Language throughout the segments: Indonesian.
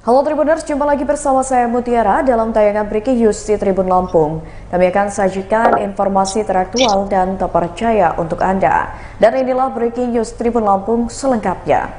Halo Tribuners, jumpa lagi bersama saya Mutiara dalam tayangan Breaking News di Tribun Lampung. Kami akan sajikan informasi teraktual dan terpercaya untuk Anda. Dan inilah Breaking News Tribun Lampung selengkapnya.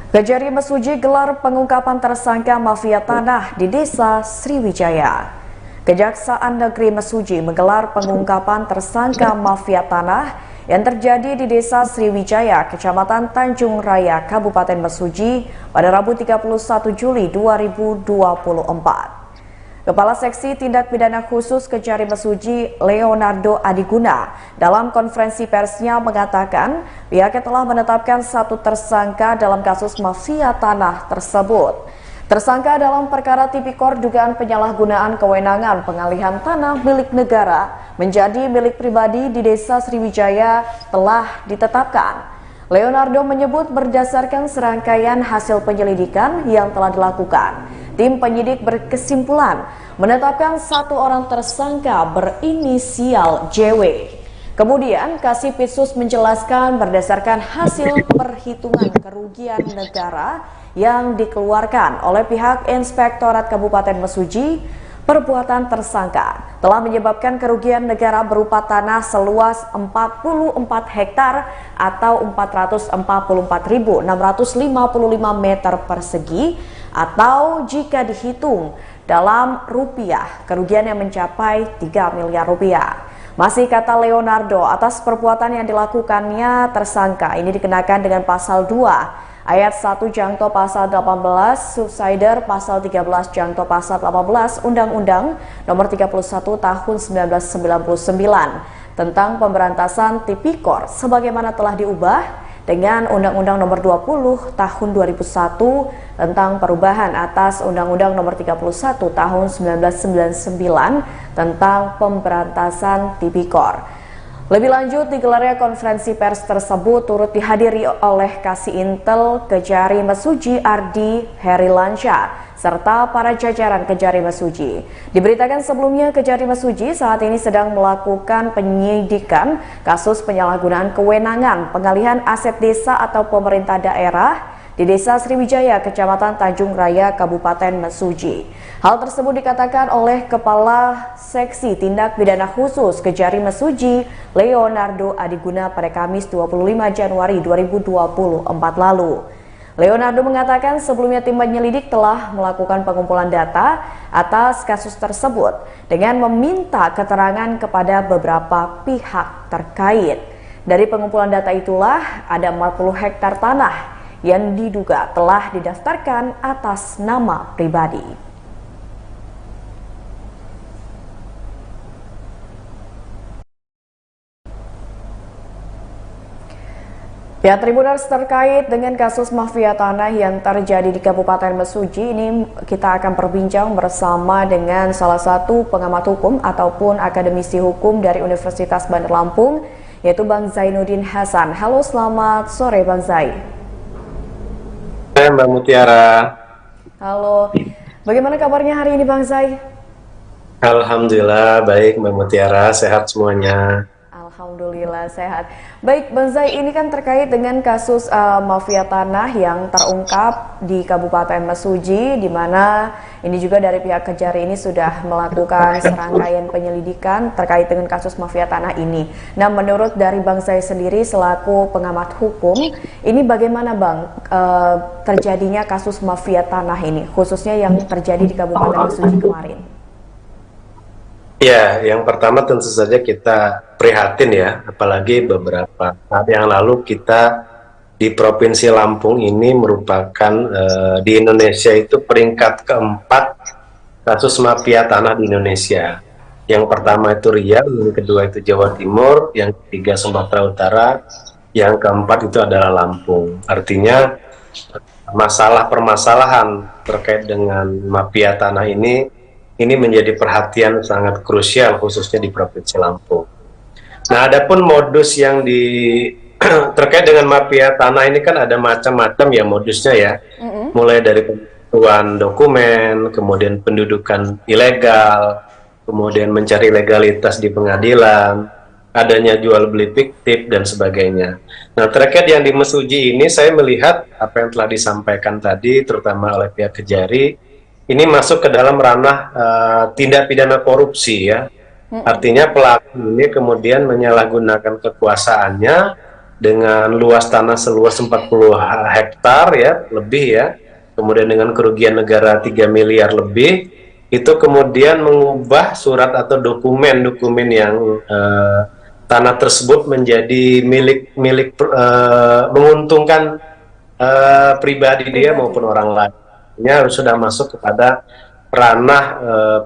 Kejari Mesuji gelar pengungkapan tersangka mafia tanah di Desa Sriwijaya. Kejaksaan Negeri Mesuji menggelar pengungkapan tersangka mafia tanah yang terjadi di Desa Sriwijaya, Kecamatan Tanjung Raya, Kabupaten Mesuji pada Rabu 31 Juli 2024. Kepala Seksi Tindak Pidana Khusus Kejari Mesuji, Leonardo Adiguna, dalam konferensi persnya mengatakan pihaknya telah menetapkan satu tersangka dalam kasus mafia tanah tersebut. Tersangka dalam perkara tipikor dugaan penyalahgunaan kewenangan pengalihan tanah milik negara menjadi milik pribadi di Desa Sriwijaya telah ditetapkan. Leonardo menyebut berdasarkan serangkaian hasil penyelidikan yang telah dilakukan, tim penyidik berkesimpulan menetapkan satu orang tersangka berinisial JW. Kemudian Kasipitsus menjelaskan berdasarkan hasil perhitungan kerugian negara yang dikeluarkan oleh pihak Inspektorat Kabupaten Mesuji, perbuatan tersangka telah menyebabkan kerugian negara berupa tanah seluas 44 hektar atau 444.655 meter persegi, atau jika dihitung dalam rupiah kerugian yang mencapai 3 miliar rupiah. Masih kata Leonardo, atas perbuatan yang dilakukannya tersangka ini dikenakan dengan pasal 2 ayat 1 jangto pasal 18, subsider pasal 13 jangto pasal 18 Undang-Undang Nomor 31 Tahun 1999 tentang pemberantasan tipikor sebagaimana telah diubah dengan Undang-Undang Nomor 20 Tahun 2001 tentang perubahan atas Undang-Undang Nomor 31 Tahun 1999 tentang pemberantasan tipikor. Lebih lanjut, digelarnya konferensi pers tersebut turut dihadiri oleh Kasih Intel Kejari Mesuji Ardi Herilansyah serta para jajaran Kejari Mesuji. Diberitakan sebelumnya Kejari Mesuji saat ini sedang melakukan penyidikan kasus penyalahgunaan kewenangan pengalihan aset desa atau pemerintah daerah di Desa Sriwijaya, Kecamatan Tanjung Raya, Kabupaten Mesuji. Hal tersebut dikatakan oleh Kepala Seksi Tindak Pidana Khusus Kejari Mesuji, Leonardo Adiguna pada Kamis 25 Januari 2024 lalu. Leonardo mengatakan sebelumnya tim penyelidik telah melakukan pengumpulan data atas kasus tersebut dengan meminta keterangan kepada beberapa pihak terkait. Dari pengumpulan data itulah ada 40 hektar tanah yang diduga telah didaftarkan atas nama pribadi. Ya, Tribuners, terkait dengan kasus mafia tanah yang terjadi di Kabupaten Mesuji ini kita akan berbincang bersama dengan salah satu pengamat hukum ataupun akademisi hukum dari Universitas Bandar Lampung, yaitu Bang Zainuddin Hasan. Halo, selamat sore Bang Zai. Hai Mbak Mutiara. Halo, bagaimana kabarnya hari ini Bang Zai? Alhamdulillah baik Mbak Mutiara, sehat semuanya. Alhamdulillah sehat. Baik Bang Zai, ini kan terkait dengan kasus mafia tanah yang terungkap di Kabupaten Mesuji, di mana ini juga dari pihak Kejari ini sudah melakukan serangkaian penyelidikan terkait dengan kasus mafia tanah ini. Nah, menurut dari Bang Zai sendiri selaku pengamat hukum, ini bagaimana Bang terjadinya kasus mafia tanah ini, khususnya yang terjadi di Kabupaten Mesuji kemarin? Ya, yang pertama tentu saja kita prihatin ya, apalagi beberapa saat yang lalu kita di Provinsi Lampung ini merupakan di Indonesia itu peringkat keempat kasus mafia tanah di Indonesia. Yang pertama itu Riau, yang kedua itu Jawa Timur, yang ketiga Sumatera Utara, yang keempat itu adalah Lampung. Artinya permasalahan terkait dengan mafia tanah ini menjadi perhatian sangat krusial khususnya di Provinsi Lampung. Nah, adapun modus yang terkait dengan mafia tanah ini kan ada macam-macam ya modusnya ya. Mulai dari pembuatan dokumen, kemudian pendudukan ilegal, kemudian mencari legalitas di pengadilan, adanya jual beli fiktif dan sebagainya. Nah, terkait yang di Mesuji ini saya melihat apa yang telah disampaikan tadi terutama oleh pihak Kejari ini masuk ke dalam ranah tindak pidana korupsi ya. Artinya pelaku ini kemudian menyalahgunakan kekuasaannya dengan luas tanah seluas 40 hektar ya, lebih ya. Kemudian dengan kerugian negara 3 miliar lebih, itu kemudian mengubah surat atau dokumen-dokumen yang tanah tersebut menjadi menguntungkan pribadi dia maupun orang lainnya sudah masuk kepada ranah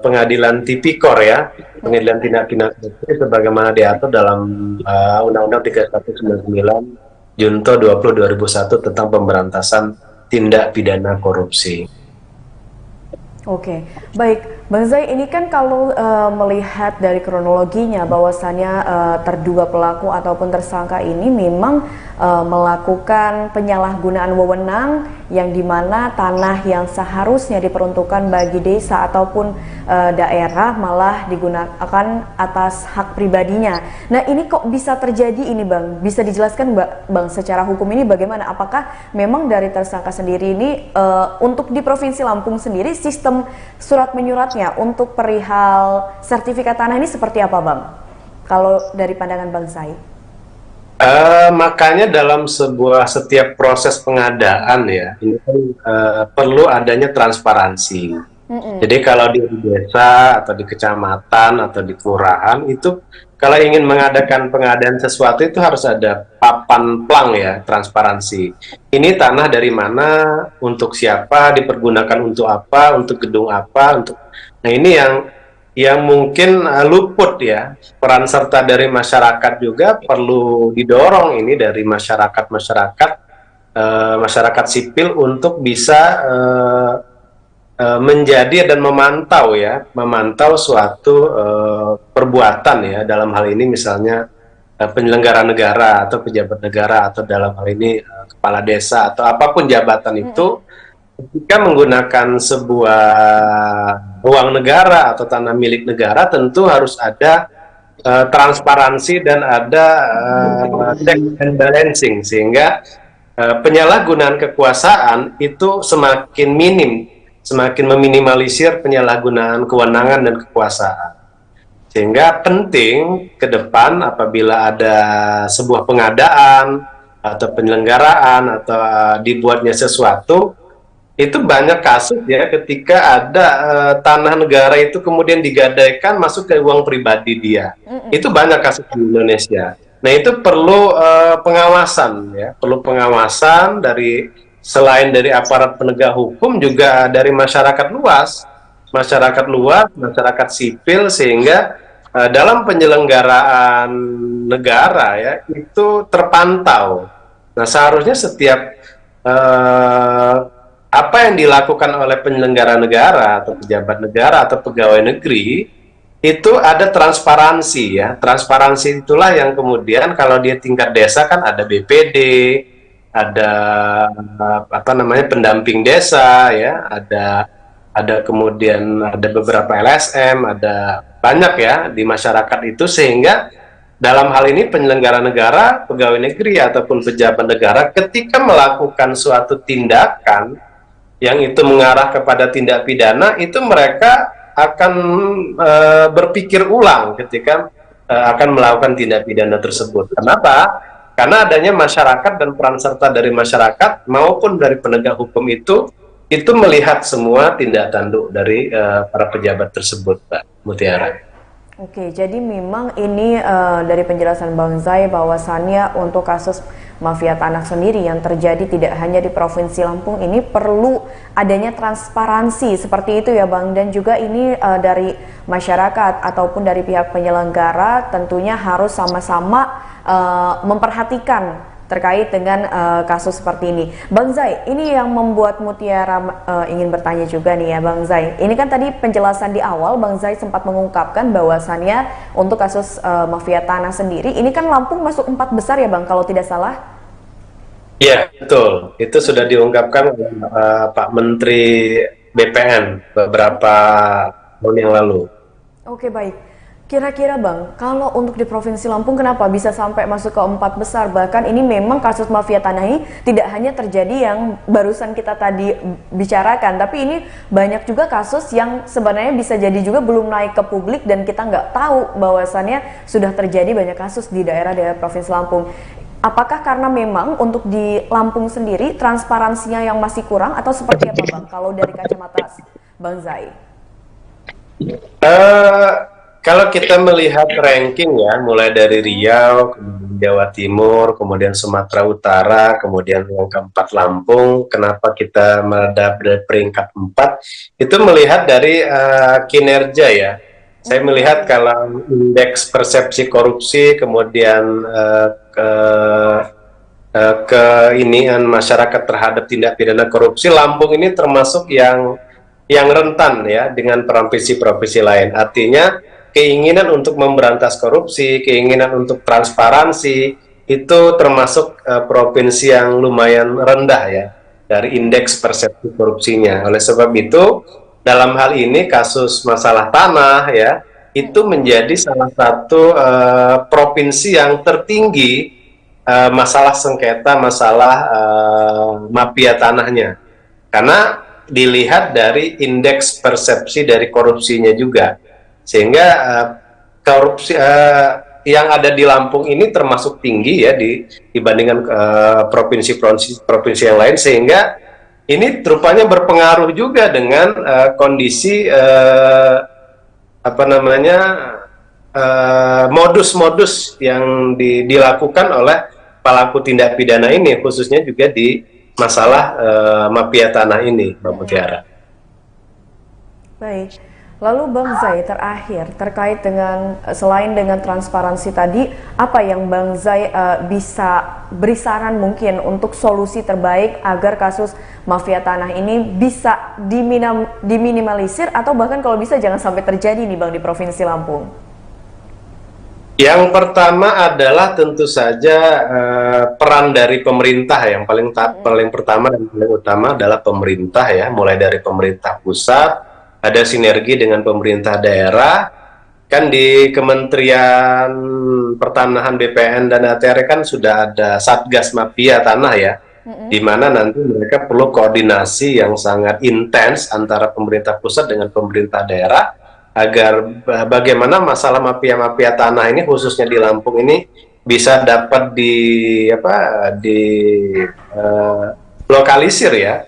pengadilan tipikor ya, pengadilan tindak pidana korupsi sebagaimana diatur dalam Undang-Undang 3199 Junto 20 2001 tentang pemberantasan tindak pidana korupsi. Oke, baik, Bang Zai, ini kan kalau melihat dari kronologinya bahwasannya terduga pelaku ataupun tersangka ini memang melakukan penyalahgunaan wewenang yang dimana tanah yang seharusnya diperuntukkan bagi desa ataupun daerah malah digunakan atas hak pribadinya. Nah, ini kok bisa terjadi ini, Bang? Bisa dijelaskan, Bang, secara hukum ini bagaimana? Apakah memang dari tersangka sendiri ini untuk di Provinsi Lampung sendiri sistem surat menyuratnya untuk perihal sertifikat tanah ini seperti apa, Bang? Kalau dari pandangan Bang Zai? Makanya dalam setiap proses pengadaan ya, ini kan perlu adanya transparansi. Jadi kalau di desa atau di kecamatan atau di kelurahan itu kalau ingin mengadakan pengadaan sesuatu itu harus ada papan plang ya, transparansi. Ini tanah dari mana, untuk siapa, dipergunakan untuk apa, untuk gedung apa, untuk. Nah, ini yang mungkin luput ya, peran serta dari masyarakat juga perlu didorong ini dari masyarakat sipil untuk bisa menjadi dan memantau suatu perbuatan ya, dalam hal ini misalnya penyelenggara negara atau pejabat negara atau dalam hal ini kepala desa atau apapun jabatan itu ketika menggunakan sebuah uang negara atau tanah milik negara tentu harus ada transparansi dan ada check and balancing sehingga penyalahgunaan kekuasaan itu semakin meminimalisir penyalahgunaan kewenangan dan kekuasaan. Sehingga penting ke depan apabila ada sebuah pengadaan atau penyelenggaraan atau dibuatnya sesuatu, itu banyak kasus ya ketika ada tanah negara itu kemudian digadaikan masuk ke uang pribadi dia. Itu banyak kasus di Indonesia. Nah, itu perlu pengawasan ya, perlu pengawasan selain dari aparat penegak hukum juga dari masyarakat luas, masyarakat sipil sehingga dalam penyelenggaraan negara ya itu terpantau. Nah, seharusnya setiap apa yang dilakukan oleh penyelenggara negara atau pejabat negara atau pegawai negeri itu ada transparansi ya. Transparansi itulah yang kemudian kalau dia tingkat desa kan ada BPD, ada pendamping desa ya, ada kemudian ada beberapa LSM, ada banyak ya di masyarakat itu sehingga dalam hal ini penyelenggara negara, pegawai negeri ataupun pejabat negara ketika melakukan suatu tindakan yang itu mengarah kepada tindak pidana itu mereka akan berpikir ulang ketika akan melakukan tindak pidana tersebut. Kenapa? Karena adanya masyarakat dan peran serta dari masyarakat maupun dari penegak hukum itu melihat semua tindak tanduk dari para pejabat tersebut, Mbak Mutiara. Oke, jadi memang ini dari penjelasan Bang Zai bahwasannya untuk kasus mafia tanah sendiri yang terjadi tidak hanya di Provinsi Lampung ini perlu adanya transparansi seperti itu ya Bang, dan juga ini dari masyarakat ataupun dari pihak penyelenggara tentunya harus sama-sama memperhatikan terkait dengan kasus seperti ini. Bang Zai, ini yang membuat Mutiara ingin bertanya juga nih ya Bang Zai. Ini kan tadi penjelasan di awal Bang Zai sempat mengungkapkan bahwasannya untuk kasus mafia tanah sendiri, ini kan Lampung masuk 4 besar ya Bang kalau tidak salah? Iya, betul. Itu sudah diungkapkan oleh Pak Menteri BPN beberapa tahun yang lalu. Oke, baik. Kira-kira Bang, kalau untuk di Provinsi Lampung kenapa bisa sampai masuk ke 4 besar? Bahkan ini memang kasus mafia tanah ini tidak hanya terjadi yang barusan kita tadi bicarakan, tapi ini banyak juga kasus yang sebenarnya bisa jadi juga belum naik ke publik dan kita nggak tahu bahwasannya sudah terjadi banyak kasus di daerah-daerah Provinsi Lampung. Apakah karena memang untuk di Lampung sendiri transparansinya yang masih kurang atau seperti apa Bang? Kalau dari kacamata Bang Zai? Kalau kita melihat ranking ya, mulai dari Riau, kemudian Jawa Timur, kemudian Sumatera Utara, kemudian yang keempat Lampung, kenapa kita mendapat dari peringkat 4? Itu melihat dari kinerja ya. Saya melihat kalau indeks persepsi korupsi, kemudian keinian masyarakat terhadap tindak pidana korupsi, Lampung ini termasuk yang rentan ya dengan provinsi-provinsi lain. Artinya keinginan untuk memberantas korupsi, keinginan untuk transparansi itu termasuk provinsi yang lumayan rendah ya dari indeks persepsi korupsinya. Oleh sebab itu, dalam hal ini kasus masalah tanah ya itu menjadi salah satu provinsi yang tertinggi masalah sengketa, masalah mafia tanahnya. Karena dilihat dari indeks persepsi dari korupsinya juga. Sehingga korupsi yang ada di Lampung ini termasuk tinggi ya dibandingkan provinsi-provinsi yang lain, sehingga ini rupanya berpengaruh juga dengan kondisi apa namanya modus-modus yang dilakukan oleh pelaku tindak pidana ini, khususnya juga di masalah mafia tanah ini, Mbak Mutiara. Baik. Lalu Bang Zai, terakhir terkait dengan selain dengan transparansi tadi, apa yang Bang Zai bisa beri saran mungkin untuk solusi terbaik agar kasus mafia tanah ini bisa diminimalisir atau bahkan kalau bisa jangan sampai terjadi nih Bang di Provinsi Lampung? Yang pertama adalah tentu saja peran dari pemerintah. Yang paling pertama dan paling utama adalah pemerintah ya, mulai dari pemerintah pusat, ada sinergi dengan pemerintah daerah. Kan di Kementerian Pertanahan, BPN dan ATR kan sudah ada Satgas Mafia Tanah ya, di mana nanti mereka perlu koordinasi yang sangat intens antara pemerintah pusat dengan pemerintah daerah agar bagaimana masalah mafia-mafia tanah ini khususnya di Lampung ini bisa dapat lokalisir ya.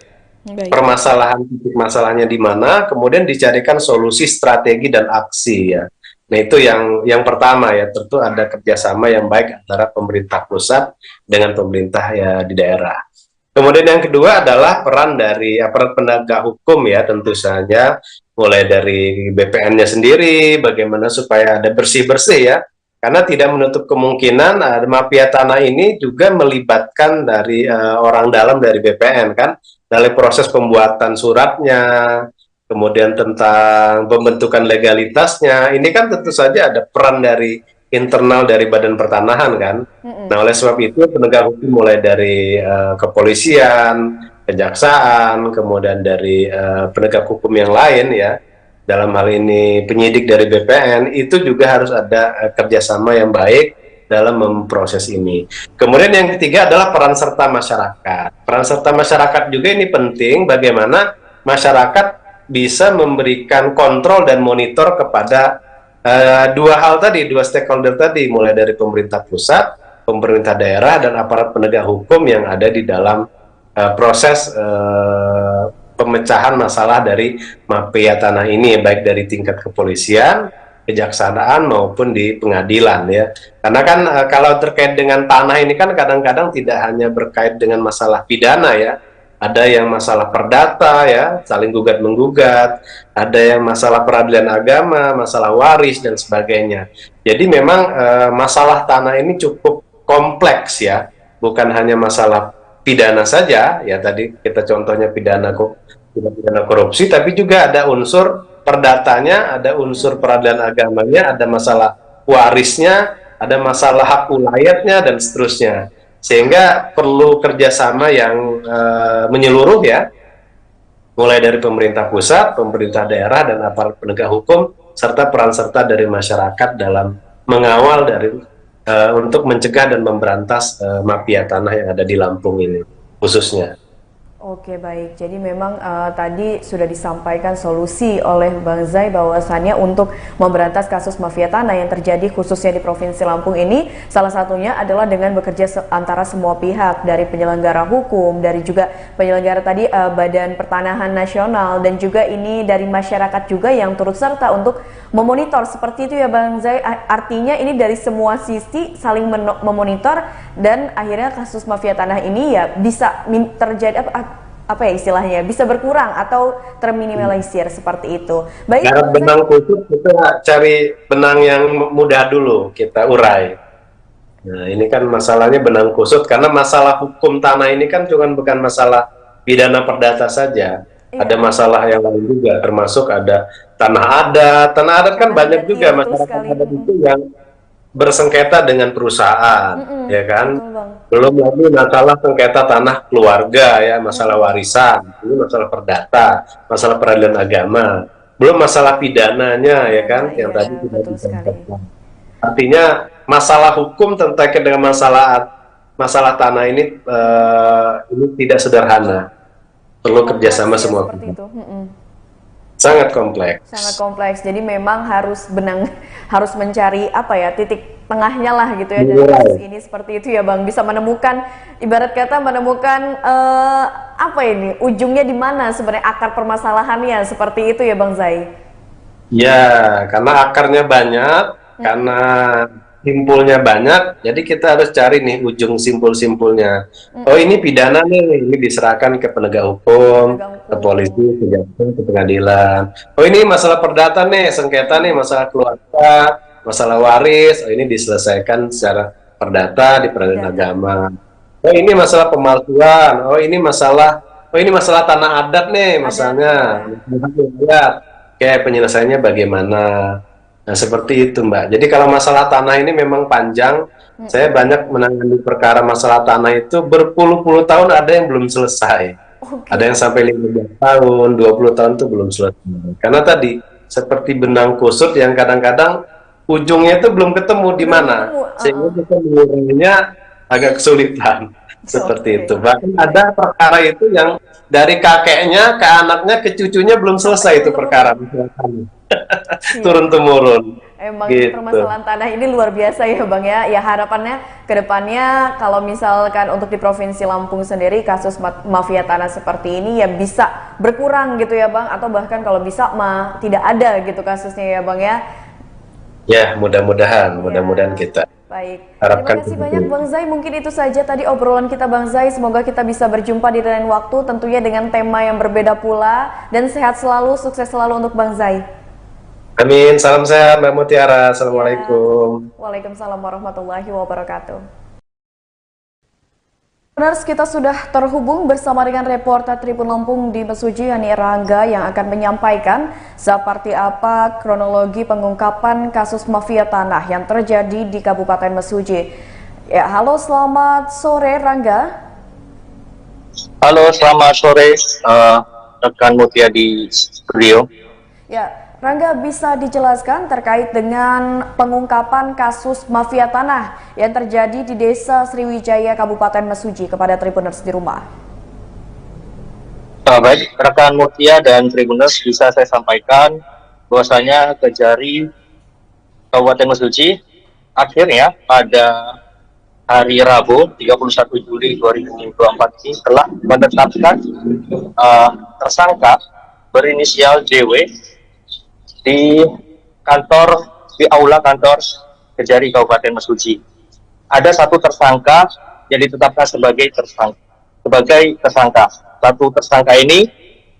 Baik. Permasalahan titik masalahnya di mana, kemudian dicarikan solusi strategi dan aksi ya. Nah itu yang pertama ya, tentu ada kerjasama yang baik antara pemerintah pusat dengan pemerintah ya di daerah. Kemudian yang kedua adalah peran dari aparat penegak hukum ya, tentu saja mulai dari BPN-nya sendiri, bagaimana supaya ada bersih-bersih ya, karena tidak menutup kemungkinan mafia tanah ini juga melibatkan dari orang dalam dari BPN kan, dari proses pembuatan suratnya, kemudian tentang pembentukan legalitasnya, ini kan tentu saja ada peran dari internal dari Badan Pertanahan kan. Nah oleh sebab itu penegak hukum mulai dari kepolisian, kejaksaan, kemudian dari penegak hukum yang lain ya, dalam hal ini penyidik dari BPN, itu juga harus ada kerjasama yang baik dalam memproses ini. Kemudian yang ketiga adalah peran serta masyarakat. Peran serta masyarakat juga ini penting, bagaimana masyarakat bisa memberikan kontrol dan monitor kepada dua hal tadi, dua stakeholder tadi, mulai dari pemerintah pusat, pemerintah daerah, dan aparat penegak hukum yang ada di dalam proses pemecahan masalah dari mafia tanah ini, baik dari tingkat kepolisian, kejaksaan maupun di pengadilan ya. Karena kan kalau terkait dengan tanah ini kan kadang-kadang tidak hanya berkait dengan masalah pidana ya. Ada yang masalah perdata ya, saling gugat menggugat, ada yang masalah peradilan agama, masalah waris dan sebagainya. Jadi memang masalah tanah ini cukup kompleks ya, bukan hanya masalah pidana saja ya, tadi kita contohnya pidana korupsi, tapi juga ada unsur perdatanya, ada unsur peradilan agamanya, ada masalah warisnya, ada masalah hak ulayatnya dan seterusnya. Sehingga perlu kerjasama yang menyeluruh ya, mulai dari pemerintah pusat, pemerintah daerah, dan aparat penegak hukum serta peran serta dari masyarakat dalam mengawal dari untuk mencegah dan memberantas mafia tanah yang ada di Lampung ini khususnya. Oke, baik. Jadi memang tadi sudah disampaikan solusi oleh Bang Zai bahwasannya untuk memberantas kasus mafia tanah yang terjadi khususnya di Provinsi Lampung ini, salah satunya adalah dengan bekerja antara semua pihak, dari penyelenggara hukum, dari juga penyelenggara tadi Badan Pertanahan Nasional, dan juga ini dari masyarakat juga yang turut serta untuk memonitor seperti itu ya Bang Zai. Artinya ini dari semua sisi saling memonitor dan akhirnya kasus mafia tanah ini ya bisa terjadi apa ya istilahnya, bisa berkurang atau terminimalisir seperti itu. Baik, Garap benang khusus kita cari benang yang mudah dulu kita urai. Nah, ini kan masalahnya benang kusut karena masalah hukum tanah ini kan bukan masalah pidana perdata saja. iya. Ada masalah yang lain juga, termasuk ada tanah adat. Tanah adat kan banyak juga masyarakat adat itu yang bersengketa dengan perusahaan, ya kan? Belum lagi masalah sengketa tanah keluarga, ya, masalah warisan, ini masalah perdata, masalah peradilan agama, belum masalah pidananya, ya kan? Yang tadi sudah disampaikan. Artinya masalah hukum terkait dengan masalah tanah ini tidak sederhana, perlu kerjasama semua pihak. Sangat kompleks. Sangat kompleks. Jadi memang harus harus mencari apa ya, titik tengahnya lah gitu ya dari kasus ini seperti itu ya Bang. Bisa menemukan, ibarat kata menemukan apa ini, ujungnya di mana sebenarnya akar permasalahannya, seperti itu ya Bang Zai. Ya, karena akarnya banyak, karena simpulnya banyak, jadi kita harus cari nih ujung simpul-simpulnya. Oh, ini pidana nih, ini diserahkan ke penegak hukum, ke polisi, ke jaksa, ke pengadilan. Oh, ini masalah perdata nih, sengketa nih, masalah keluarga, masalah waris, oh ini diselesaikan secara perdata di peradilan agama. Oh, ini masalah pemalsuan, oh ini masalah tanah adat nih, misalnya. Kayak penyelesaiannya bagaimana. Nah, seperti itu Mbak. Jadi kalau masalah tanah ini memang panjang. Saya banyak menangani perkara masalah tanah itu berpuluh-puluh tahun, ada yang belum selesai. Ada yang sampai 15 tahun, 20 tahun itu belum selesai. Karena tadi seperti benang kusut yang kadang-kadang ujungnya itu belum ketemu di mana. Sehingga kita mengurainya agak kesulitan. Seperti itu. Bahkan ada perkara itu yang dari kakeknya ke anaknya ke cucunya belum selesai itu perkara. Turun temurun. Emang gitu. Permasalahan tanah ini luar biasa ya Bang ya. Ya harapannya ke depannya kalau misalkan untuk di Provinsi Lampung sendiri kasus mafia tanah seperti ini ya bisa berkurang gitu ya Bang, atau bahkan kalau bisa tidak ada gitu kasusnya ya Bang ya. Ya, mudah-mudahan kita. Baik. Terima kasih banyak Bang Zai. Mungkin itu saja tadi obrolan kita Bang Zai. Semoga kita bisa berjumpa di lain waktu, tentunya dengan tema yang berbeda pula. Dan sehat selalu, sukses selalu untuk Bang Zai. Amin, salam sehat Mbak Mutiara. Assalamualaikum. Waalaikumsalam warahmatullahi wabarakatuh. Pendengar, kita sudah terhubung bersama dengan reporter Tribun Lampung di Mesuji, Yani Rangga, yang akan menyampaikan seperti apa kronologi pengungkapan kasus mafia tanah yang terjadi di Kabupaten Mesuji. Ya, halo, selamat sore Rangga. Halo, selamat sore rekan Mutia di studio. Ya, Rangga, bisa dijelaskan terkait dengan pengungkapan kasus mafia tanah yang terjadi di Desa Sriwijaya, Kabupaten Mesuji kepada Tribuners di rumah? Baik, rekan Mutia dan Tribuners, bisa saya sampaikan bahwasanya Kejari Kabupaten Mesuji akhirnya pada hari Rabu 31 Juli 2024 ini telah menetapkan tersangka berinisial JW di aula kantor Kejari Kabupaten Mesuji. Ada satu tersangka yang ditetapkan sebagai tersangka. Satu tersangka ini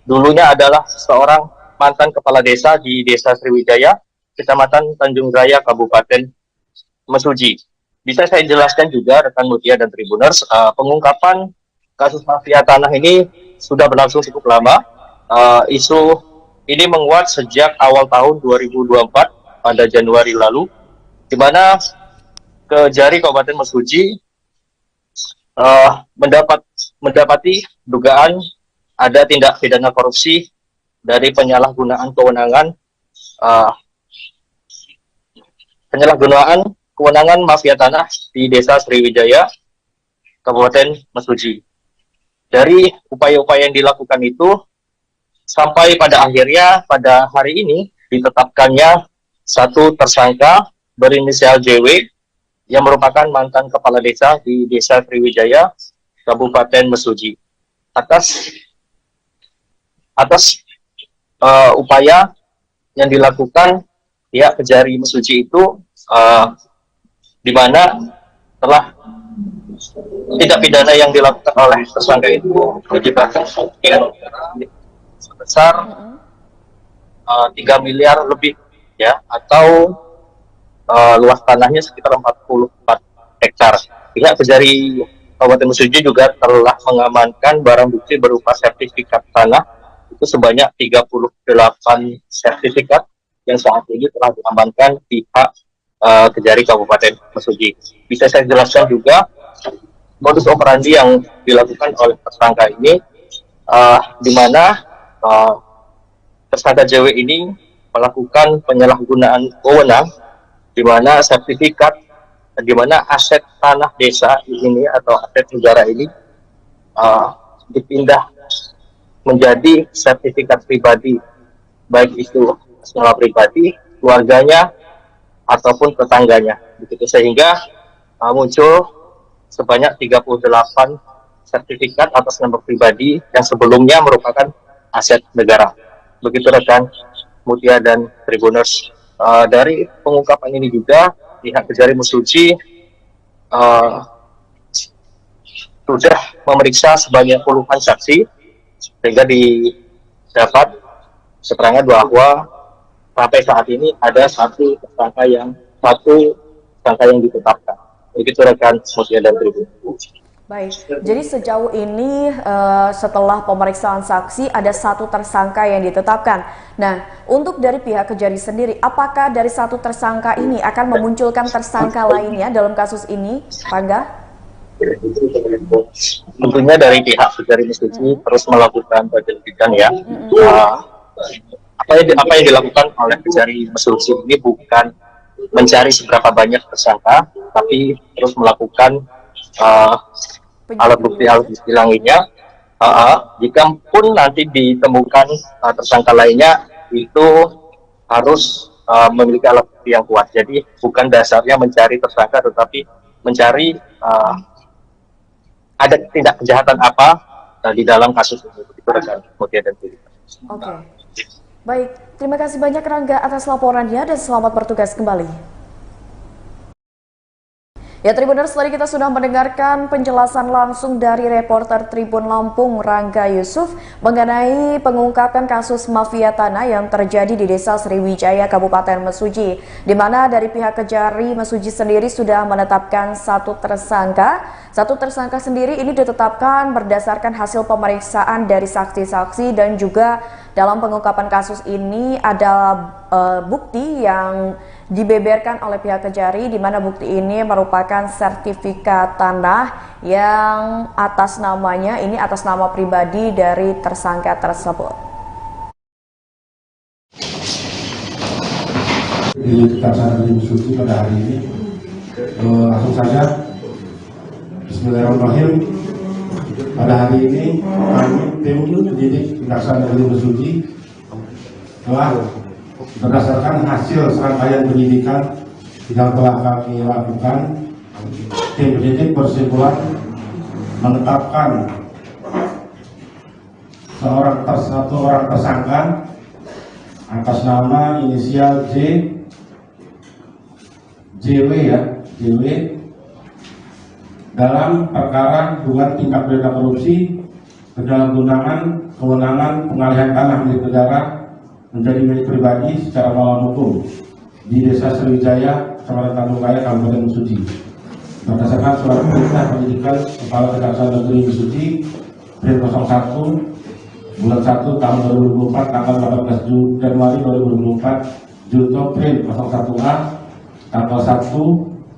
dulunya adalah seorang mantan kepala desa di Desa Sriwijaya, Kecamatan Tanjung Raya, Kabupaten Mesuji. Bisa saya jelaskan juga rekan Mutia dan Tribuners, pengungkapan kasus mafia tanah ini sudah berlangsung cukup lama. Isu ini menguat sejak awal tahun 2024 pada Januari lalu, di mana Kejari Kabupaten Mesuji mendapati dugaan ada tindak pidana korupsi dari penyalahgunaan kewenangan penyalahgunaan kewenangan mafia tanah di Desa Sriwijaya, Kabupaten Mesuji. Dari upaya-upaya yang dilakukan itu, sampai pada akhirnya pada hari ini ditetapkannya satu tersangka berinisial JW yang merupakan mantan kepala desa di Desa Sriwijaya, Kabupaten Mesuji. Atas upaya yang dilakukan pihak Kejari Mesuji itu, di mana telah tindak pidana yang dilakukan oleh tersangka itu menyebabkan kerugian sebesar 3 miliar lebih, ya, atau luas tanahnya sekitar 44 hektar. Pihak Kejari Kabupaten Mesuji juga telah mengamankan barang bukti berupa sertifikat tanah itu sebanyak 38 sertifikat yang saat ini telah diamankan pihak Kejari Kabupaten Mesuji. Bisa saya jelaskan juga modus operandi yang dilakukan oleh tersangka ini, di mana tersangka JW ini melakukan penyalahgunaan wewenang, di mana sertifikat, di mana aset tanah desa ini atau aset negara ini dipindah menjadi sertifikat pribadi, baik itu secara pribadi, keluarganya, ataupun tetangganya. Begitu, sehingga muncul sebanyak 38 sertifikat atas nama pribadi yang sebelumnya merupakan aset negara. Begitu rekan Mutia dan Tribuners. Dari pengungkapan ini juga pihak Kejari Mesuji sudah memeriksa sebanyak puluhan saksi, sehingga didapat keterangan bahwa sampai saat ini ada satu tersangka yang ditetapkan. Begitu rekan Mutia dan Tribuners. Baik, jadi sejauh ini setelah pemeriksaan saksi ada satu tersangka yang ditetapkan. Nah, untuk dari pihak Kejari sendiri, apakah dari satu tersangka ini akan memunculkan tersangka lainnya dalam kasus ini, Pangga? Tentunya dari pihak Kejari Mesuji terus melakukan penyelidikan, ya. Apa yang dilakukan oleh Kejari Mesuji ini bukan mencari seberapa banyak tersangka, tapi terus melakukan alat bukti lainnya. Jika pun nanti ditemukan tersangka lainnya, itu harus memiliki alat bukti yang kuat. Jadi bukan dasarnya mencari tersangka, tetapi mencari ada tindak kejahatan apa di dalam kasus ini. Itu rekan Mutia dan Tribuners. Oke. Baik, terima kasih banyak Rangga atas laporannya dan selamat bertugas kembali. Ya Tribuners, tadi kita sudah mendengarkan penjelasan langsung dari reporter Tribun Lampung Rangga Yusuf mengenai pengungkapan kasus mafia tanah yang terjadi di Desa Sriwijaya, Kabupaten Mesuji, di mana dari pihak Kejari Mesuji sendiri sudah menetapkan satu tersangka. Satu tersangka sendiri ini ditetapkan berdasarkan hasil pemeriksaan dari saksi-saksi, dan juga dalam pengungkapan kasus ini ada bukti yang dibeberkan oleh pihak Kejari, di mana bukti ini merupakan sertifikat tanah yang atas namanya, ini atas nama pribadi dari tersangka tersebut. Di Kejaksaan Negeri Mesuji pada hari ini, langsung saja Bismillahirrahmanirrahim. Pada hari ini kami tim penyidik Kejaksaan Negeri Mesuji telah berdasarkan hasil serangkaian penyidikan yang telah kami lakukan, tim penyidik berkesimpulan menetapkan satu orang tersangka atas nama inisial JW dalam perkara dugaan tindak pidana korupsi, penyalahgunaan kewenangan pengalihan tanah milik negara menjadi milik pribadi secara melawan hukum di Desa Sriwijaya, Kecamatan Tanjung Kaya, Kabupaten Mesuji. Berdasarkan surat perintah penyidikan Kepala Kejaksaan Negeri Mesuji Prim 01 bulan 1 tahun 2024 tanggal 18 Januari 2024 Junto Prim 01A tanggal 1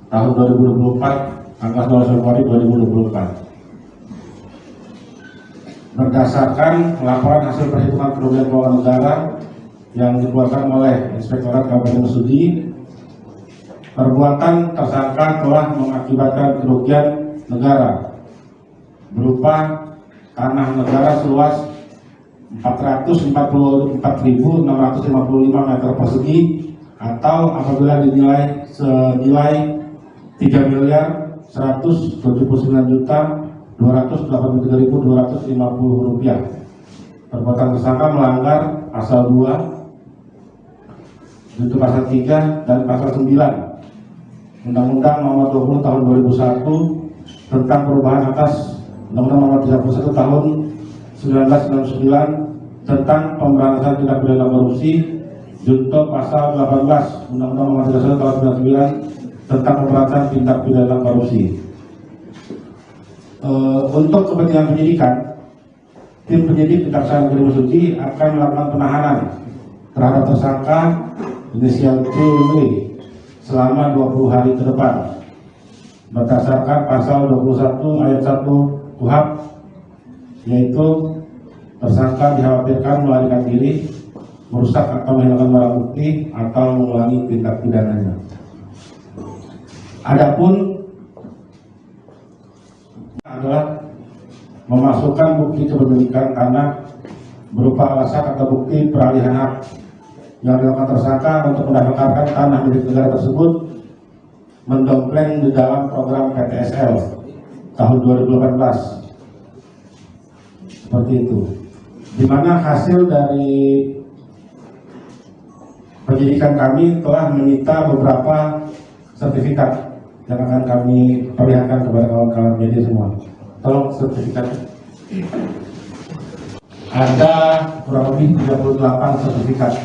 tahun 2024 tanggal 12 Februari 2024. Berdasarkan laporan hasil perhitungan kerugian keuangan negara yang dikeluarkan oleh Inspektorat Kabupaten Mesuji Perbuatan tersangka telah mengakibatkan kerugian negara berupa tanah negara seluas 444.655 meter persegi atau apabila dinilai senilai 3.179.283.250 rupiah. Perbuatan tersangka melanggar pasal 2, yaitu pasal 3 dan pasal 9 Undang-Undang Nomor 20 Tahun 2001 tentang perubahan atas Undang-Undang Nomor 31 Tahun 1999 tentang pemberantasan tindak pidana korupsi, junto pasal 18 Undang-Undang Nomor 31 Tahun 1999 tentang pemberantasan tindak pidana korupsi. Untuk kepentingan penyidikan, tim penyidik Kejaksaan Negeri Mesuji akan melakukan penahanan terhadap tersangka inisial CW selama 20 hari ke depan berdasarkan pasal 21 ayat 1 KUHP, yaitu tersangka dikhawatirkan melarikan diri, merusak atau menghilangkan barang bukti atau mengulangi tindak pidananya. Adapun adalah memasukkan bukti kepemilikan tanah berupa alasan atau bukti peralihan hak yang dilakukan tersangka untuk mendaftarkan tanah milik negara tersebut mendompleng di dalam program PTSL tahun 2018. Seperti itu. Di mana hasil dari penyidikan kami telah menyita beberapa sertifikat yang akan kami perlihatkan kepada kawan-kawan media semua. Tolong sertifikatnya. Ada kurang lebih 38 sertifikat.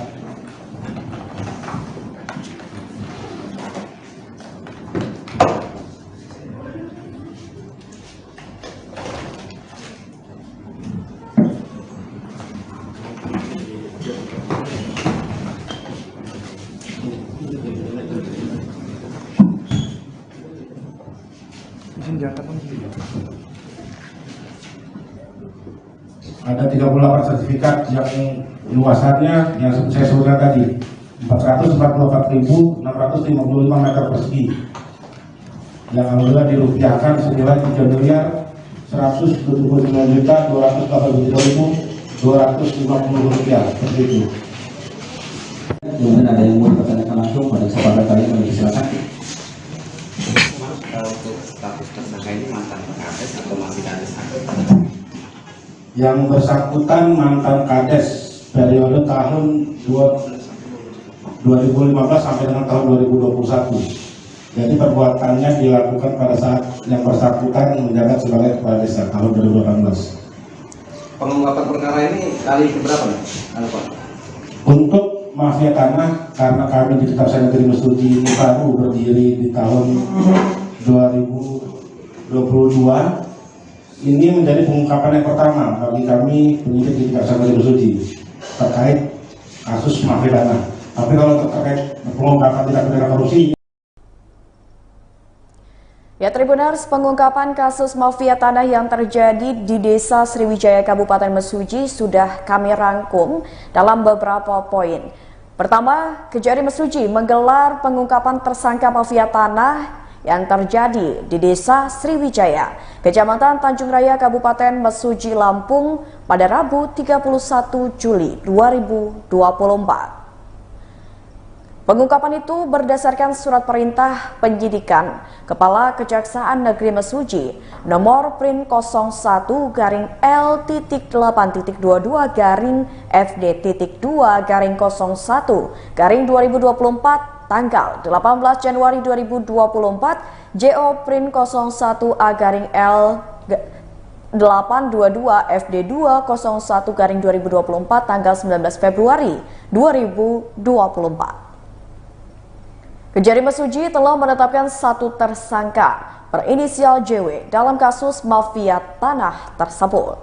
Ada 38 sertifikat yang luasannya yang saya sebutkan tadi 444.655 meter persegi yang alhamdulillah dirupiahkan senilai 3.179.283.250 rupiah, seperti itu. Kemudian ada yang mau dipertanyakan langsung pada kesempatan kali ini, silakan. Untuk status tersangka ini mantan Kades atau masih Kades? Yang bersangkutan mantan Kades periode tahun 2015 sampai dengan tahun 2021. Jadi perbuatannya dilakukan pada saat yang bersangkutan menjabat sebagai kepala desa tahun 2018. Pengungkapan perkara ini kali keberapa nih? Untuk mafia tanah, karena kami di Kejaksaan Negeri Mesuji ini baru berdiri di tahun 2022, ini menjadi pengungkapan yang pertama bagi kami penyidik di Kejaksaan Negeri Mesuji terkait kasus mafia tanah. Tapi kalau terkait pengungkapan tindak pidana korupsi, ya, Tribuners, pengungkapan kasus mafia tanah yang terjadi di Desa Sriwijaya Kabupaten Mesuji sudah kami rangkum dalam beberapa poin. Pertama, Kejari Mesuji menggelar pengungkapan tersangka mafia tanah yang terjadi di Desa Sriwijaya, Kecamatan Tanjung Raya, Kabupaten Mesuji, Lampung pada Rabu 31 Juli 2024. Pengungkapan itu berdasarkan surat perintah penyidikan Kepala Kejaksaan Negeri Mesuji nomor Prin 01-L-2-FD.2-01-2024 tanggal 18 Januari 2024 JO Prin 01A-L 822 FD2-01-2024 tanggal 19 Februari 2024. Kejari Mesuji telah menetapkan satu tersangka berinisial JW dalam kasus mafia tanah tersebut.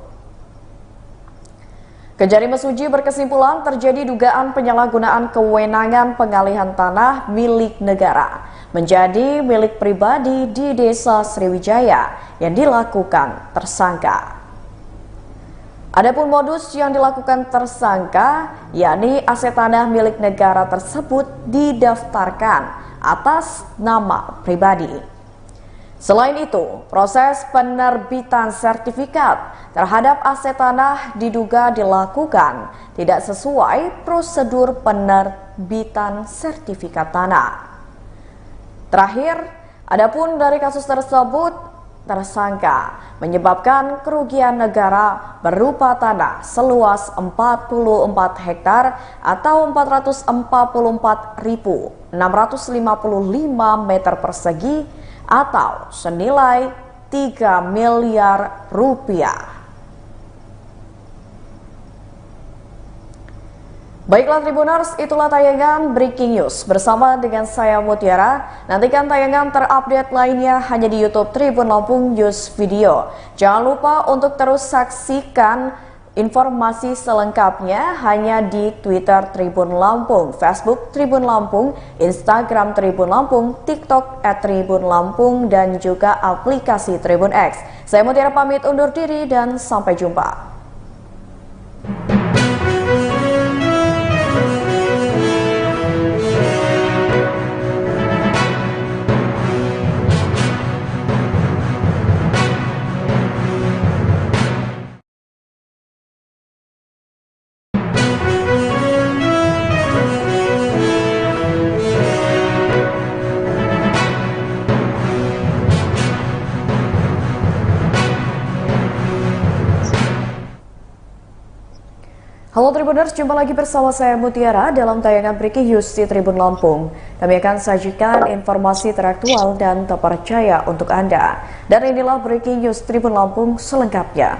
Kejari Mesuji berkesimpulan terjadi dugaan penyalahgunaan kewenangan pengalihan tanah milik negara menjadi milik pribadi di Desa Sriwijaya yang dilakukan tersangka. Adapun modus yang dilakukan tersangka, yakni aset tanah milik negara tersebut didaftarkan atas nama pribadi. Selain itu, proses penerbitan sertifikat terhadap aset tanah diduga dilakukan tidak sesuai prosedur penerbitan sertifikat tanah. Terakhir, adapun dari kasus tersebut, tersangka menyebabkan kerugian negara berupa tanah seluas 44 hektar atau 444.655 meter persegi atau senilai 3 miliar rupiah. Baiklah Tribuners, itulah tayangan Breaking News bersama dengan saya Mutiara. Nantikan tayangan terupdate lainnya hanya di YouTube Tribun Lampung News Video. Jangan lupa untuk terus saksikan informasi selengkapnya hanya di Twitter Tribun Lampung, Facebook Tribun Lampung, Instagram Tribun Lampung, TikTok @Tribun Lampung, dan juga aplikasi Tribun X. Saya Mutiara pamit undur diri dan sampai jumpa. Halo Tribuners, jumpa lagi bersama saya Mutiara dalam tayangan Breaking News di Tribun Lampung. Kami akan sajikan informasi teraktual dan terpercaya untuk Anda. Dan inilah Breaking News Tribun Lampung selengkapnya.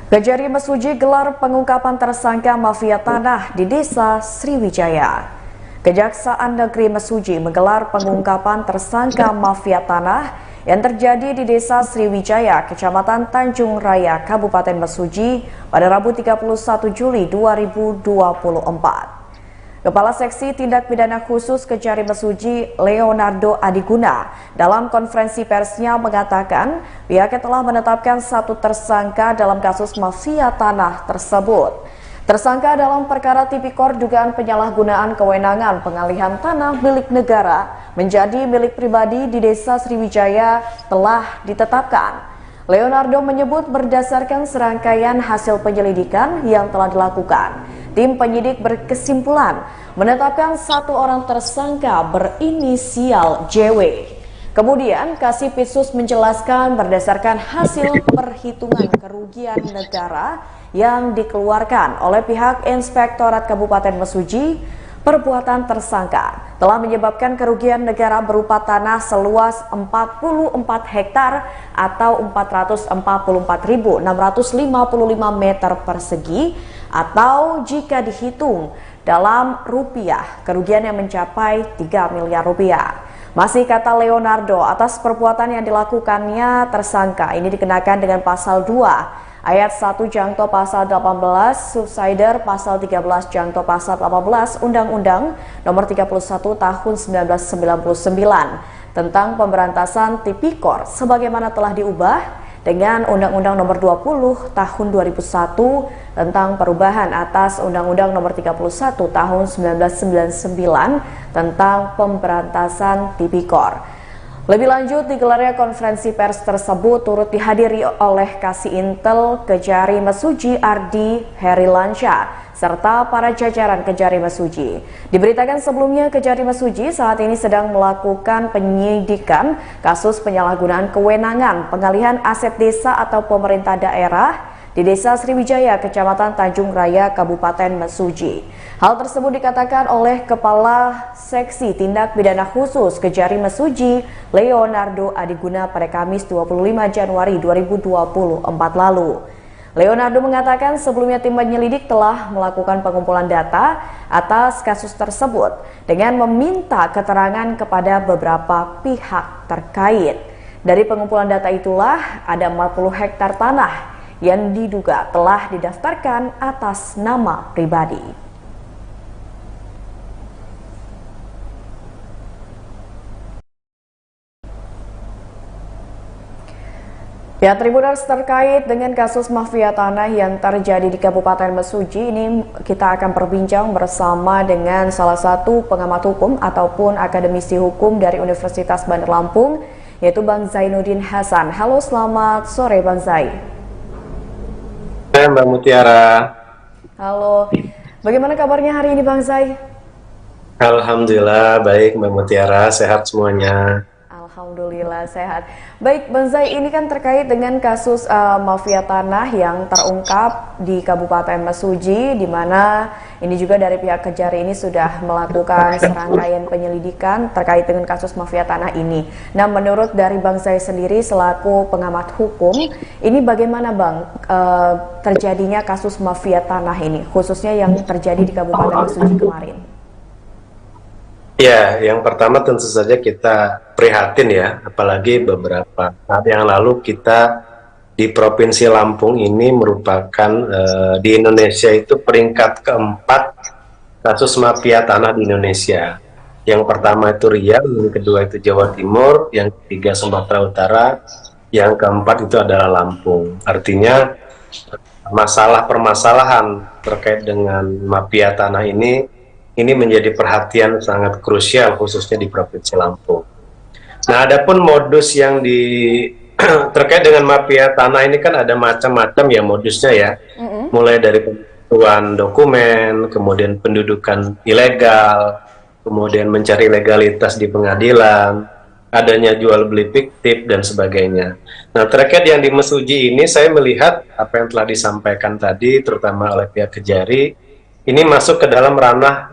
Kejari Mesuji gelar pengungkapan tersangka mafia tanah di Desa Sriwijaya. Kejaksaan Negeri Mesuji menggelar pengungkapan tersangka mafia tanah yang terjadi di Desa Sriwijaya, Kecamatan Tanjung Raya, Kabupaten Mesuji pada Rabu 31 Juli 2024. Kepala Seksi Tindak Pidana Khusus Kejari Mesuji, Leonardo Adiguna, dalam konferensi persnya mengatakan pihaknya telah menetapkan satu tersangka dalam kasus mafia tanah tersebut. Tersangka dalam perkara tipikor dugaan penyalahgunaan kewenangan pengalihan tanah milik negara menjadi milik pribadi di Desa Sriwijaya telah ditetapkan. Leonardo menyebut berdasarkan serangkaian hasil penyelidikan yang telah dilakukan, tim penyidik berkesimpulan menetapkan satu orang tersangka berinisial JW. Kemudian Kasipitsus menjelaskan berdasarkan hasil perhitungan kerugian negara yang dikeluarkan oleh pihak Inspektorat Kabupaten Mesuji, perbuatan tersangka telah menyebabkan kerugian negara berupa tanah seluas 44 hektar atau 444.655 meter persegi atau jika dihitung dalam rupiah kerugian yang mencapai 3 miliar rupiah. Masih kata Leonardo, atas perbuatan yang dilakukannya tersangka ini dikenakan dengan pasal 2 ayat 1 jangto pasal 18, subsider pasal 13 jangto pasal 18 Undang-Undang Nomor 31 Tahun 1999 tentang pemberantasan tipikor sebagaimana telah diubah dengan Undang-Undang Nomor 20 Tahun 2001 tentang perubahan atas Undang-Undang Nomor 31 Tahun 1999 tentang pemberantasan tipikor. Lebih lanjut, digelarnya konferensi pers tersebut turut dihadiri oleh Kasih Intel Kejari Mesuji Ardi Herilansyah serta para jajaran Kejari Mesuji. Diberitakan sebelumnya Kejari Mesuji saat ini sedang melakukan penyidikan kasus penyalahgunaan kewenangan pengalihan aset desa atau pemerintah daerah di Desa Sriwijaya, Kecamatan Tanjung Raya, Kabupaten Mesuji. Hal tersebut dikatakan oleh Kepala Seksi Tindak Pidana Khusus Kejari Mesuji, Leonardo Adiguna pada Kamis 25 Januari 2024 lalu. Leonardo mengatakan sebelumnya tim penyelidik telah melakukan pengumpulan data atas kasus tersebut dengan meminta keterangan kepada beberapa pihak terkait. Dari pengumpulan data itulah ada 40 hektar tanah yang diduga telah didaftarkan atas nama pribadi. Ya, Tribuners, terkait dengan kasus mafia tanah yang terjadi di Kabupaten Mesuji, ini kita akan berbincang bersama dengan salah satu pengamat hukum ataupun akademisi hukum dari Universitas Bandar Lampung, yaitu Bang Zainuddin Hasan. Halo, selamat sore Bang Zai. Hai Mbak Mutiara. Halo, bagaimana kabarnya hari ini Bang Zai? Alhamdulillah baik Mbak Mutiara, sehat semuanya. Alhamdulillah sehat. Baik Bang Zai, ini kan terkait dengan kasus mafia tanah yang terungkap di Kabupaten Mesuji, di mana ini juga dari pihak Kejari ini sudah melakukan serangkaian penyelidikan terkait dengan kasus mafia tanah ini. Nah, menurut dari Bang Zai sendiri selaku pengamat hukum, ini bagaimana Bang terjadinya kasus mafia tanah ini, khususnya yang terjadi di Kabupaten Mesuji kemarin? Ya, yang pertama tentu saja kita prihatin ya, apalagi beberapa saat yang lalu kita di Provinsi Lampung ini merupakan di Indonesia itu peringkat keempat kasus mafia tanah di Indonesia. Yang pertama itu Riau, yang kedua itu Jawa Timur, yang ketiga Sumatera Utara, yang keempat itu adalah Lampung. Artinya permasalahan terkait dengan mafia tanah ini menjadi perhatian sangat krusial khususnya di Provinsi Lampung. Nah, adapun modus yang terkait dengan mafia tanah ini kan ada macam-macam ya modusnya ya. Mulai dari pembuatan dokumen, kemudian pendudukan ilegal, kemudian mencari legalitas di pengadilan, adanya jual beli fiktif dan sebagainya. Nah, terkait yang di Mesuji ini saya melihat apa yang telah disampaikan tadi terutama oleh pihak Kejari, ini masuk ke dalam ranah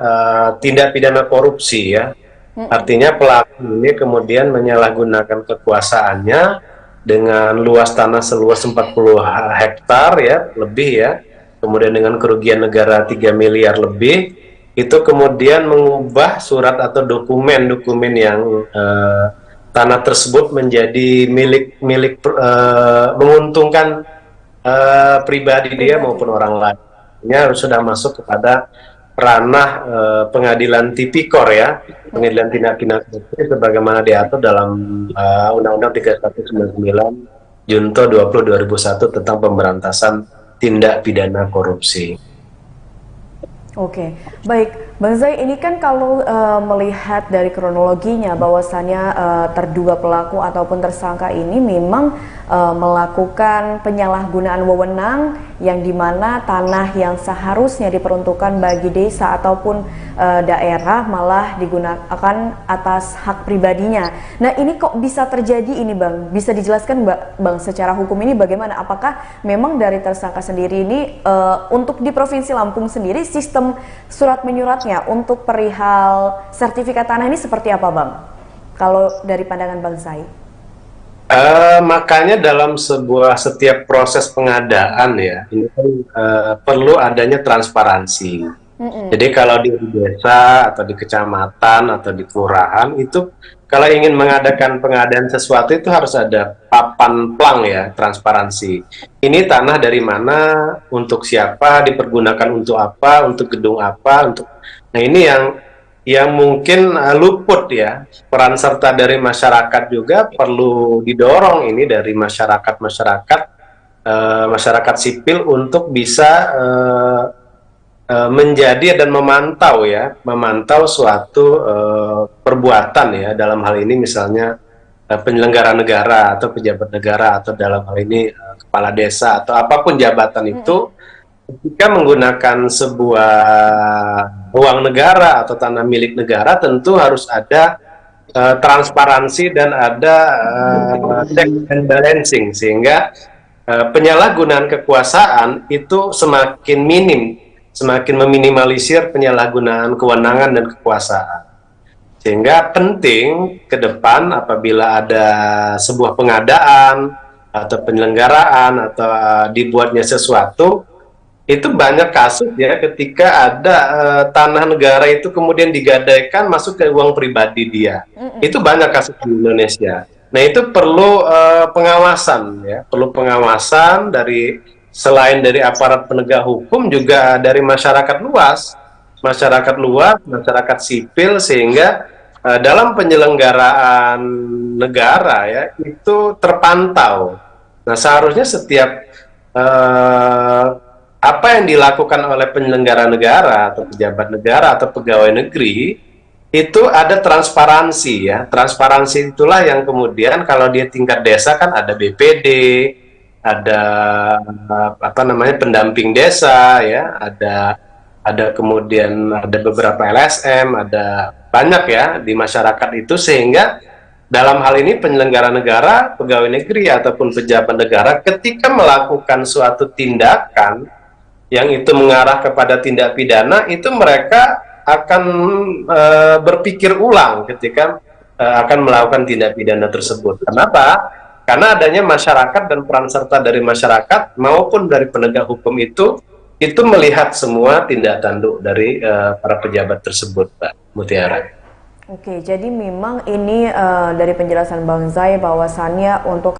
tindak pidana korupsi ya. Artinya pelaku ini kemudian menyalahgunakan kekuasaannya dengan luas tanah seluas 40 hektar ya, lebih ya. Kemudian dengan kerugian negara 3 miliar lebih, itu kemudian mengubah surat atau dokumen yang tanah tersebut menjadi menguntungkan pribadi dia maupun orang lain. Sudah masuk kepada ranah pengadilan tipikor ya, pengadilan tindak pidana korupsi sebagaimana diatur dalam Undang-Undang 3199 Junto 20/2001 tentang pemberantasan tindak pidana korupsi. Oke, baik Bang Zai, ini kan kalau melihat dari kronologinya bahwasannya terduga pelaku ataupun tersangka ini memang melakukan penyalahgunaan wewenang yang dimana tanah yang seharusnya diperuntukkan bagi desa ataupun daerah malah digunakan atas hak pribadinya. Nah, ini kok bisa terjadi ini Bang? Bisa dijelaskan Bang secara hukum ini bagaimana? Apakah memang dari tersangka sendiri ini untuk di Provinsi Lampung sendiri sistem surat menyuratnya untuk perihal sertifikat tanah ini seperti apa Bang? Kalau dari pandangan Bang Zai? Makanya dalam setiap proses pengadaan ya, ini kan perlu adanya transparansi. Jadi kalau di desa atau di kecamatan atau di kelurahan itu kalau ingin mengadakan pengadaan sesuatu itu harus ada papan plang ya, transparansi. Ini tanah dari mana, untuk siapa, dipergunakan untuk apa, untuk gedung apa, Nah, ini yang mungkin luput ya. Peran serta dari masyarakat juga perlu didorong ini dari masyarakat sipil untuk bisa menjadi dan memantau suatu perbuatan ya, dalam hal ini misalnya penyelenggara negara atau pejabat negara atau dalam hal ini kepala desa atau apapun jabatan itu, ketika menggunakan sebuah uang negara atau tanah milik negara tentu harus ada transparansi dan ada check and balancing sehingga penyalahgunaan kekuasaan itu semakin meminimalisir penyalahgunaan kewenangan dan kekuasaan. Sehingga penting ke depan apabila ada sebuah pengadaan atau penyelenggaraan atau dibuatnya sesuatu, itu banyak kasus ya ketika ada tanah negara itu kemudian digadaikan masuk ke uang pribadi dia. Itu banyak kasus di Indonesia. Nah, itu perlu pengawasan ya, perlu pengawasan selain dari aparat penegak hukum juga dari masyarakat luas, masyarakat sipil, sehingga dalam penyelenggaraan negara ya itu terpantau Nah, seharusnya setiap apa yang dilakukan oleh penyelenggara negara atau pejabat negara atau pegawai negeri itu ada transparansi ya. Transparansi itulah yang kemudian kalau dia tingkat desa kan ada BPD, ada apa namanya pendamping desa ya, ada kemudian ada beberapa LSM, ada banyak ya di masyarakat itu, sehingga dalam hal ini penyelenggara negara, pegawai negeri ataupun pejabat negara ketika melakukan suatu tindakan yang itu mengarah kepada tindak pidana, itu mereka akan berpikir ulang ketika akan melakukan tindak pidana tersebut. Kenapa? Karena adanya masyarakat dan peran serta dari masyarakat maupun dari penegak hukum itu melihat semua tindak tanduk dari para pejabat tersebut, Pak Mutiara. Oke, jadi memang ini dari penjelasan Bang Zai bahwasannya untuk